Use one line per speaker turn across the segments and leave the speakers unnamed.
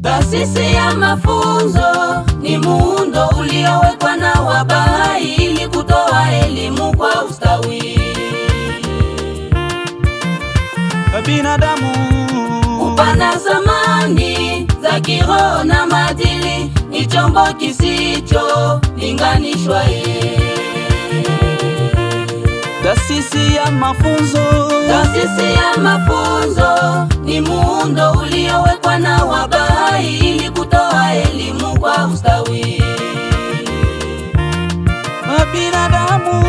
Taasisi ya mafunzo ni muundo uliowekwa na Wabahai ili kutoa elimu kwa ustawi
wa binadamu,
kupana zamani za kiroho na maadili. Ni chombo kisicho linganishwa.
Taasisi ya mafunzo,
taasisi ya mafunzo ni muundo uliowekwa na Wabahai ili kutoa elimu kwa ustawi
wa binadamu,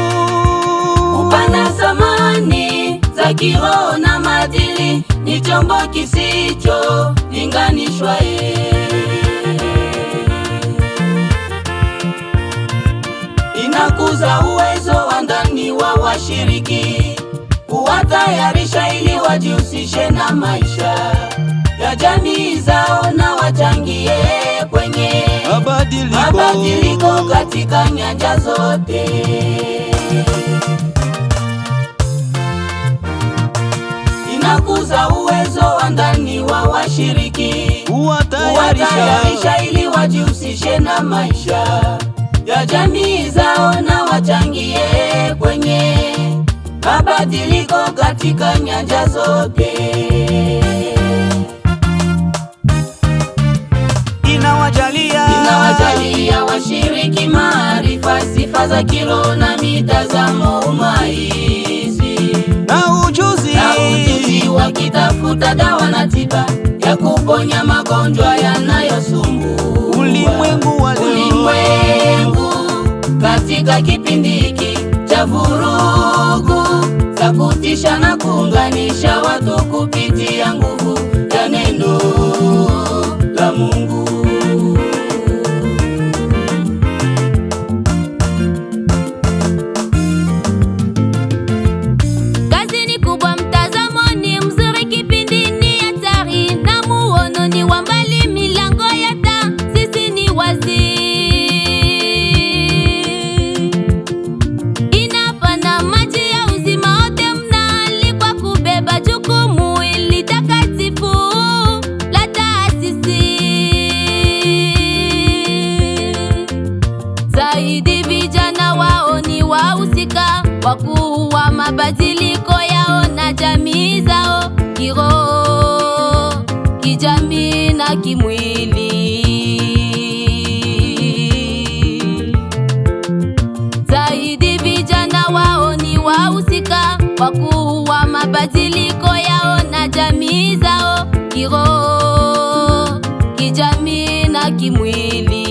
kupana zamani za kiroho na maadili. Ni chombo kisicho linganishwa. Inakuza uwezo wa ndani wa washiriki, kuwatayarisha ili wajihusishe na maisha ya jamii zao na wachangie kwenye mabadiliko katika nyanja zote. Inakuza uwezo wa ndani wa washiriki, kuwatayarisha ili wajihusishe na maisha ya jamii zao na wachangie kwenye mabadiliko katika nyanja zote. Inawajalia washiriki maarifa, sifa za kiroho na mitazamo umaizi
na ujuzi
wakitafuta dawa na tiba ya kuponya magonjwa yanayosumbua
ulimwengu
katika kipindi hiki cha vurugu za kutisha na kuunganisha watu kupitia nguvu ya neno la Mungu.
Kazi ni kubwa, mtazamo ni mzuri, kipindi ni hatari na muono ni wa mbali, milango ya taasisi ni wazi. Zaidi vijana wao ni wahusika wakuu wa mabadiliko yao na jamii zao, kiroho, kijamii na kimwili. Zaidi vijana wao ni wahusika wakuu wa mabadiliko yao na jamii zao, kiroho, kijamii na kimwili.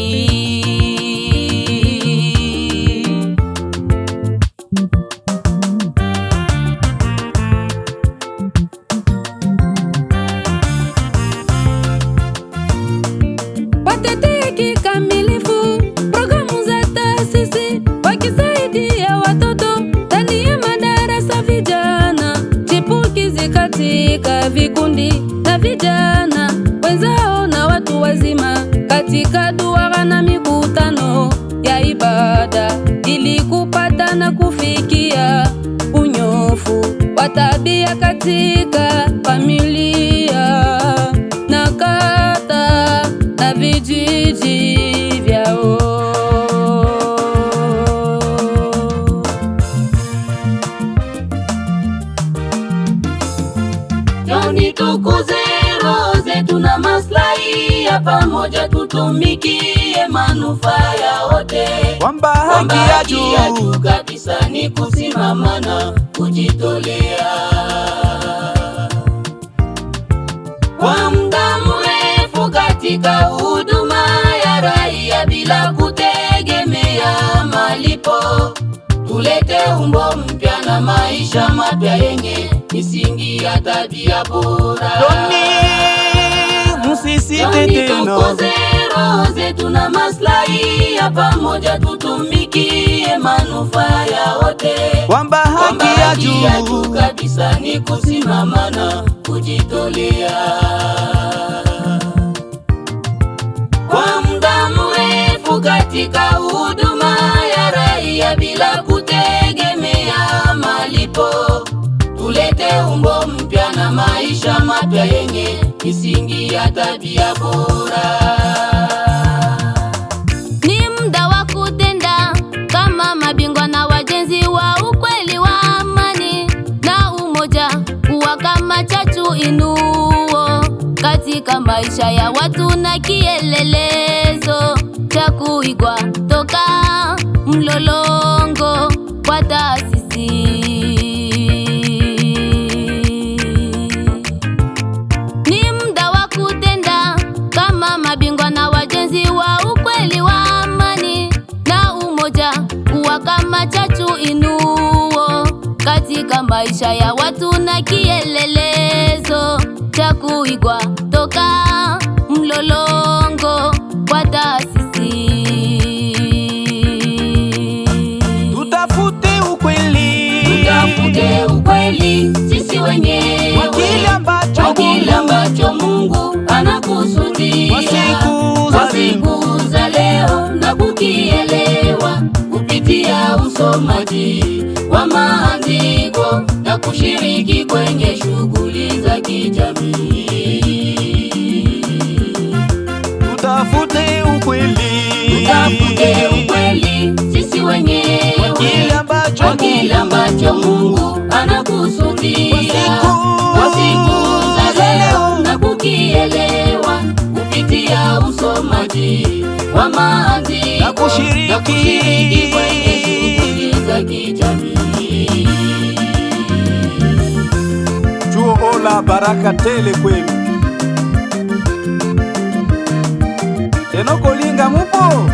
Watetee kikamilifu programu za taasisi, wakisaidia watoto ndani ya madarasa, vijana chipukizi katika vikundi na vijana wenzao na watu wazima katika duara na mikutano ya ibada, ili kupata na kufikia unyofu wa tabia katika familia na kata na vijiji vyao.
Joni tukuze roho zetu na maslahi ya pamoja, tutumikie manufaa ya wote.
kwamba haki ya juu
kabisa ni kusimama na kujitolea kwa muda mrefu katika huduma ya raia bila kutegemea malipo. Tulete umbo mpya na maisha mapya yenye misingi ya tabia bora.
Musisite tena,
roho zetu na maslahi ya pamoja, tutumikie manufaa ya wote.
kwamba haki ya juu
kabisa ni kusimama na kujitolea kwa muda mrefu katika huduma ya raia bila kutegemea malipo. Tulete umbo mpya na maisha mapya yenye misingi ya tabia bora.
Ni muda wa kutenda kama mabingwa na wajenzi wa ukweli wa amani na umoja, kuwa kama chachu inuo katika maisha ya watu na kielelezo cha kuigwa toka mlolongo kwa taasisi. Ni muda wa kutenda kama mabingwa na wajenzi wa ukweli wa amani na umoja, kuwa kama chachu inuo katika maisha ya watu na kielelezo cha kuigwa toka mlolongo kwa taasisi.
Tutafute ukweli,
Tutafute ukweli sisi wenyewe
kwa kile ambacho
Mungu anakusudia
kwa siku
za leo, na kukielewa kupitia usomaji wa maandiko na kushiriki kwenye shughuli za kijamii.
Tutafute ukweli,
Tutafute ukweli sisi wenyewe kwa kile ambacho Mungu anakusudia kwa siku za leo, na kukielewa kupitia usomaji wa maandiko
na kushiriki
kwenye shughuli za kijamii.
chuo ola baraka tele kwenu. Enokolinga mupo